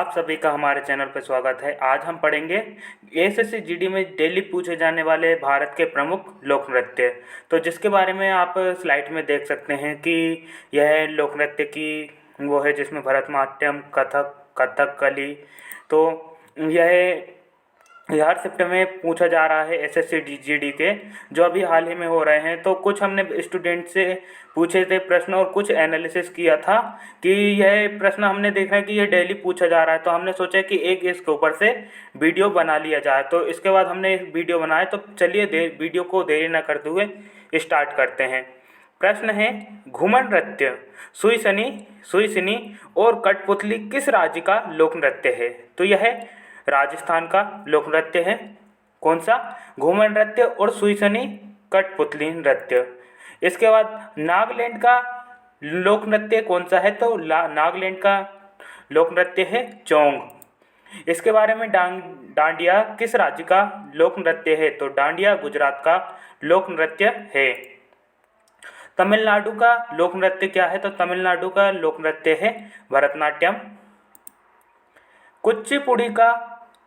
आप सभी का हमारे चैनल पर स्वागत है। आज हम पढ़ेंगे एसएससी जीडी में डेली पूछे जाने वाले भारत के प्रमुख लोक नृत्य। तो जिसके बारे में आप स्लाइड में देख सकते हैं कि यह लोक नृत्य की वो है जिसमें भरतनाट्यम, कथक, कथकली। तो यह हर शिफ्ट में पूछा जा रहा है एसएससी जीडी के, जो अभी हाल ही में हो रहे हैं। तो कुछ हमने स्टूडेंट से पूछे थे प्रश्न और कुछ एनालिसिस किया था कि यह प्रश्न हमने देखा है कि यह डेली पूछा जा रहा है, तो हमने सोचा कि एक इसके ऊपर से वीडियो बना लिया जाए। तो इसके बाद हमने एक वीडियो बनाया। तो चलिए वीडियो को देरी न करते हुए स्टार्ट करते हैं। प्रश्न है, घूमर नृत्य सुईसनी और कठपुतली किस राज्य का लोक नृत्य है? तो यह राजस्थान का लोक नृत्य है। कौन सा? घूमर नृत्य और सुईसनी कठपुतली नृत्य। इसके बाद नागालैंड का लोक नृत्य कौन सा है? तो नागालैंड का लोक नृत्य है चोंग। इसके बारे में डांडिया किस राज्य का लोक नृत्य है? तो डांडिया गुजरात का लोक नृत्य है। तमिलनाडु का लोक नृत्य क्या है? तो तमिलनाडु का लोक नृत्य है भरतनाट्यम। कुचिपुड़ी का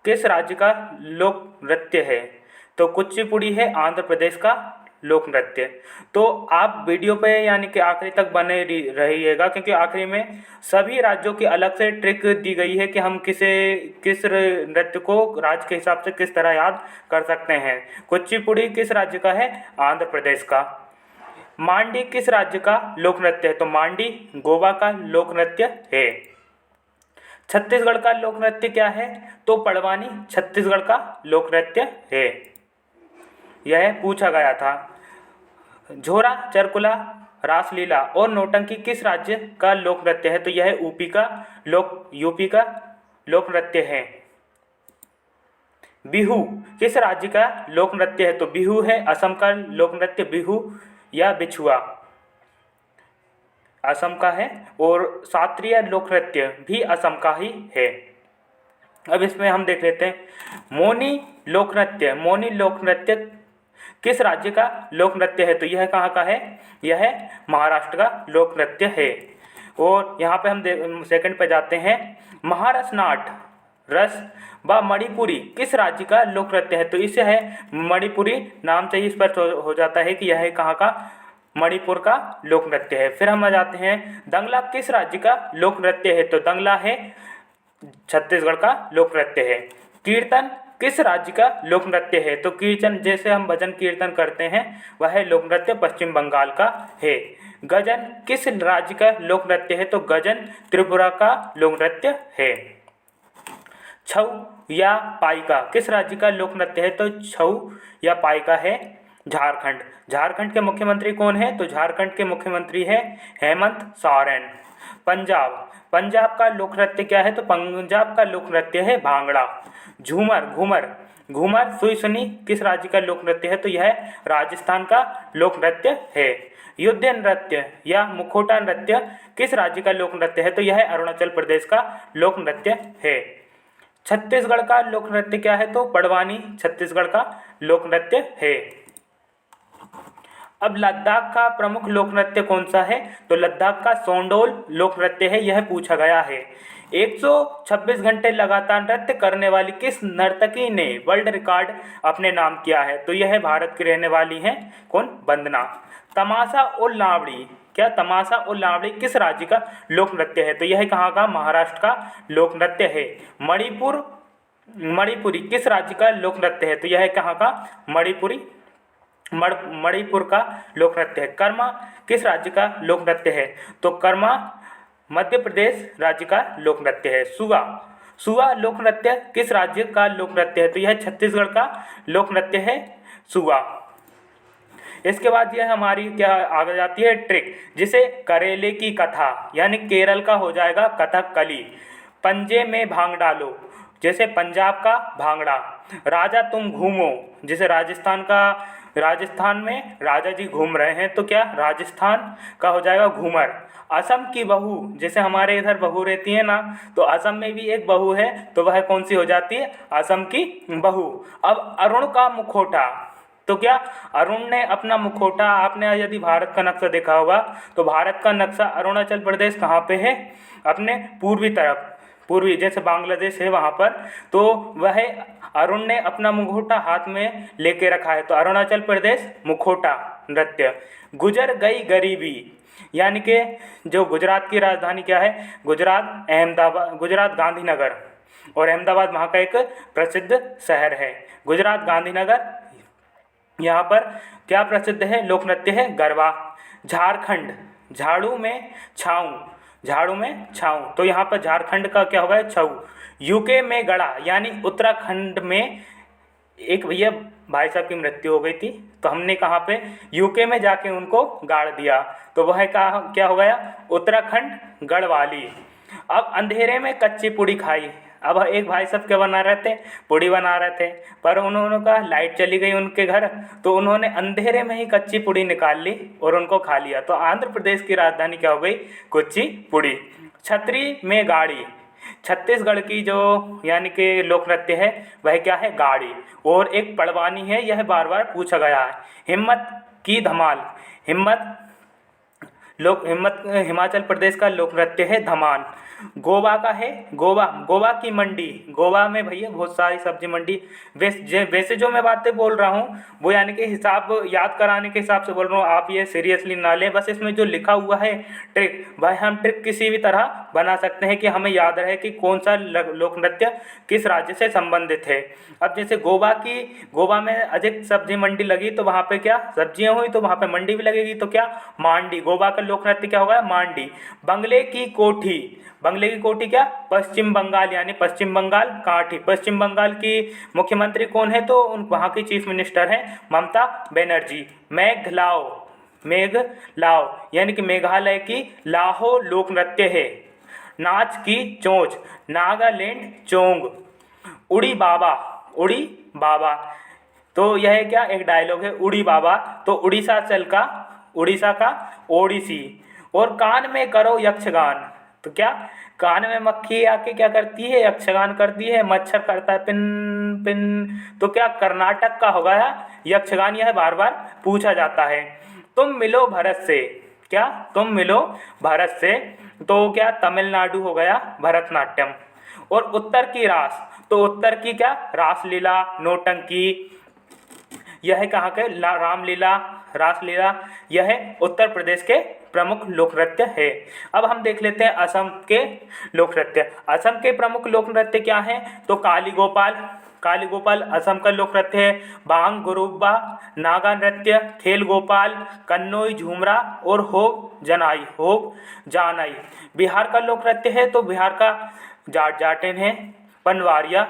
किस राज्य का लोक नृत्य है? तो कुचिपुड़ी है आंध्र प्रदेश का लोक नृत्य। तो आप वीडियो पे यानी कि आखिरी तक बने रहिएगा, क्योंकि आखिरी में सभी राज्यों की अलग से ट्रिक दी गई है कि हम किस नृत्य को राज्य के हिसाब से किस तरह याद कर सकते हैं। कुचिपुड़ी किस राज्य का है? आंध्र प्रदेश का। मांडी किस राज्य का लोक नृत्य है? तो मांडी गोवा का लोक नृत्य है। छत्तीसगढ़ का लोक नृत्य क्या है? तो पड़वानी छत्तीसगढ़ का लोक नृत्य है। यह पूछा गया था। झोरा, चरकुला, रासलीला और नौटंकी किस राज्य का लोक नृत्य है? तो यह यूपी का लोक नृत्य है। बिहू किस राज्य का लोक नृत्य है? तो बिहू है असम का लोक नृत्य। बिहू या बिछुआ असम का है, और शास्त्रीय लोक नृत्य भी असम का ही है। अब इसमें हम देख लेते हैं मौनी लोक नृत्य किस राज्य का लोक नृत्य है? तो यह कहाँ का है? यह महाराष्ट्र का लोक नृत्य है। और यहाँ पे हम सेकंड पे जाते हैं। महारस नाट रस व मणिपुरी किस राज्य का लोक नृत्य है? तो इससे है मणिपुरी नाम से ही स्पष्ट हो जाता है कि यह कहाँ का मणिपुर का लोक नृत्य है। फिर हम आ जाते हैं दंगला किस राज्य का लोक नृत्य है? तो दंगला है छत्तीसगढ़ का लोक नृत्य है। कीर्तन किस राज्य का लोक नृत्य है? तो कीर्तन जैसे हम भजन कीर्तन करते हैं वह लोक नृत्य पश्चिम बंगाल का है। गजन किस राज्य का लोक नृत्य है? तो गजन त्रिपुरा का लोक नृत्य है। छऊ या पाइका किस राज्य का लोक नृत्य है? तो छऊ या पाइका है झारखंड के मुख्यमंत्री कौन है? तो झारखंड के मुख्यमंत्री है हेमंत सोरेन। पंजाब का लोक नृत्य क्या है? तो पंजाब का लोक नृत्य है भांगड़ा। घूमर सुईसनी किस राज्य का लोक नृत्य है? तो यह राजस्थान का लोक नृत्य है। युद्ध नृत्य या मुखौटा नृत्य किस राज्य का लोक नृत्य है? तो यह अरुणाचल प्रदेश का लोक नृत्य है। छत्तीसगढ़ का लोक नृत्य क्या है? तो पड़वानी छत्तीसगढ़ का लोक नृत्य है। अब लद्दाख का प्रमुख लोक नृत्य कौन सा है? तो लद्दाख का सोंडोल लोक नृत्य है। यह पूछा गया है। 126 घंटे लगातार नृत्य करने वाली किस नर्तकी ने वर्ल्ड रिकॉर्ड अपने नाम किया है? तो यह भारत की रहने वाली हैं। कौन? वंदना। तमाशा और लावड़ी किस राज्य का लोक नृत्य है? तो यह कहाँ का? महाराष्ट्र का लोक नृत्य है। मणिपुरी किस राज्य का लोक नृत्य है? तो यह कहाँ का? मणिपुर का लोक नृत्य है। कर्मा किस राज्य का लोक नृत्य है? तो कर्मा मध्य प्रदेश राज्य का लोक नृत्य है। सुआ लोक नृत्य किस राज्य का लोक नृत्य है? तो यह छत्तीसगढ़ का लोक नृत्य है सुआ। इसके बाद यह हमारी क्या आगे जाती है? ट्रिक, जिसे करेले की कथा यानी केरल का हो जाएगा कथकली। पंजे में भांग डालो जैसे पंजाब का भांगड़ा। राजा तुम घूमो जैसे राजस्थान में राजा जी घूम रहे हैं, तो क्या राजस्थान का हो जाएगा घूमर। असम की बहू जैसे हमारे इधर बहू रहती है ना, तो असम में भी एक बहू है, तो वह कौन सी हो जाती है? असम की बहू। अब अरुण का मुखौटा, तो क्या अरुण ने अपना मुखौटा, आपने यदि भारत का नक्शा देखा होगा तो भारत का नक्शा अरुणाचल प्रदेश कहाँ पे है? अपने पूर्वी तरफ। पूर्वी जैसे बांग्लादेश है वहाँ पर, तो वह अरुण ने अपना मुखौटा हाथ में लेके रखा है, तो अरुणाचल प्रदेश मुखौटा नृत्य। गुजर गई गरीबी, यानी कि जो गुजरात की राजधानी क्या है, गुजरात अहमदाबाद, गुजरात गांधीनगर, और अहमदाबाद वहाँ का एक प्रसिद्ध शहर है। गुजरात गांधीनगर, यहाँ पर क्या प्रसिद्ध है, लोक नृत्य है गरबा। झारखंड, झाड़ू में छाऊं, झाड़ू में छाऊं, तो यहाँ पर झारखंड का क्या होगा, छऊ। यूके में गड़ा, यानी उत्तराखंड में एक भैया भाई साहब की मृत्यु हो गई थी, तो हमने कहाँ पे, यूके में जाके उनको गाड़ दिया, तो वह क्या हो गया, उत्तराखंड गढ़वाली। अब अंधेरे में कच्ची पूड़ी खाई। अब एक भाई साहब क्या बना रहे थे, पूड़ी बना रहे थे, पर उन्होंने कहा लाइट चली गई उनके घर, तो उन्होंने अंधेरे में ही कच्ची पूड़ी निकाल ली और उनको खा लिया। तो आंध्र प्रदेश की राजधानी क्या हो गई, कुचिपुड़ी। छतरी में गाड़ी, छत्तीसगढ़ की जो यानी कि लोक नृत्य है वह क्या है, गाड़ी। और एक पड़वानी है, यह बार बार पूछा गया है। हिम्मत की धमाल, हिम्मत हिमाचल प्रदेश का लोक नृत्य है धमान। गोवा का है, गोवा की मंडी, गोवा में भैया बहुत सारी सब्जी मंडी। वैसे जो मैं बातें बोल रहा हूँ वो यानी कि हिसाब याद कराने के हिसाब से बोल रहा हूँ, आप ये सीरियसली ना लें। बस इसमें जो लिखा हुआ है ट्रिक, भाई हम ट्रिक किसी भी तरह बना सकते हैं कि हमें याद रहे कि कौन सा लोक नृत्य किस राज्य से संबंधित है। अब जैसे गोवा में अधिक सब्जी मंडी लगी, तो वहाँ पे क्या सब्जियाँ हुई, तो वहाँ पे मंडी भी लगेगी, तो क्या मांडी। गोवा का लोक नृत्य क्या होगा, मांडी। बंगले की कोठी क्या, पश्चिम बंगाल, यानी पश्चिम बंगाल काठी। पश्चिम बंगाल की मुख्यमंत्री कौन है, तो वहाँ की चीफ मिनिस्टर हैं ममता बनर्जी। मेघलाओ यानी कि मेघालय की लाहो लोक नृत्य है। नाच की चोंच, नागालैंड चोंग। उड़ी बाबा, तो यह क्या एक डायलॉग है, उड़ी बाबा, तो उड़ीसा का ओडिसी। और कान में करो यक्षगान, तो क्या कान में मक्खी आके क्या करती है, यक्षगान करती है, मच्छर करता है पिन पिन, तो क्या कर्नाटक का होगा यक्षगान, यह बार बार पूछा जाता है। तुम मिलो भारत से, क्या तुम मिलो भारत से, तो क्या तमिलनाडु हो गया भरतनाट्यम। और उत्तर की रास, तो उत्तर की क्या रासलीला, नौटंकी, यह कहाँ के रामलीला, रासलीला, यह उत्तर प्रदेश के प्रमुख लोक नृत्य है। अब हम देख लेते हैं असम के लोक नृत्य। असम के प्रमुख लोक नृत्य क्या हैं, तो कालीगोपाल असम का लोक नृत्य है। बांग गुरुबा नागा नृत्य, खेल गोपाल, कन्नौई झूमरा और होब जानाई। बिहार का लोक नृत्य है, तो बिहार का जाटेन है, पनवारिया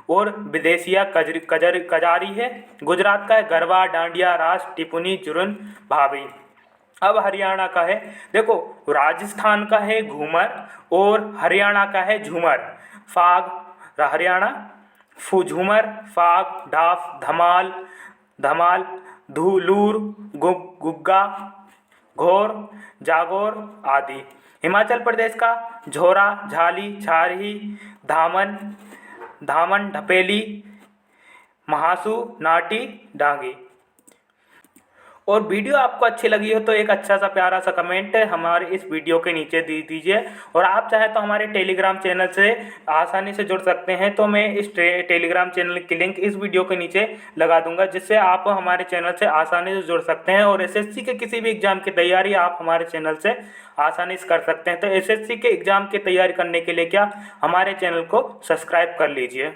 और विदेशिया कजारी है। गुजरात का है गरबा, डांडिया, रास, टिपुनी, जुर्न, भाभी। अब हरियाणा का है, देखो राजस्थान का है घूमर और हरियाणा का है झूमर। फाग हरियाणा, झूमर, फाग, डाफ, धमाल, धूलूर, गुग्गा, घोर, जागोर आदि। हिमाचल प्रदेश का झोरा, झाली, छारही, धामन, ढपेली, महासू, नाटी, डांगी। और वीडियो आपको अच्छी लगी हो तो एक अच्छा सा प्यारा सा कमेंट हमारे इस वीडियो के नीचे दे दीजिए। और आप चाहें तो हमारे टेलीग्राम चैनल से आसानी से जुड़ सकते हैं, तो मैं इस टेलीग्राम चैनल की लिंक इस वीडियो के नीचे लगा दूंगा, जिससे आप हमारे चैनल से आसानी से जुड़ सकते हैं। और एसएससी के किसी भी एग्ज़ाम की तैयारी आप हमारे चैनल से आसानी से कर सकते हैं। तो एसएससी के एग्ज़ाम की तैयारी करने के लिए क्या हमारे चैनल को सब्सक्राइब कर लीजिए।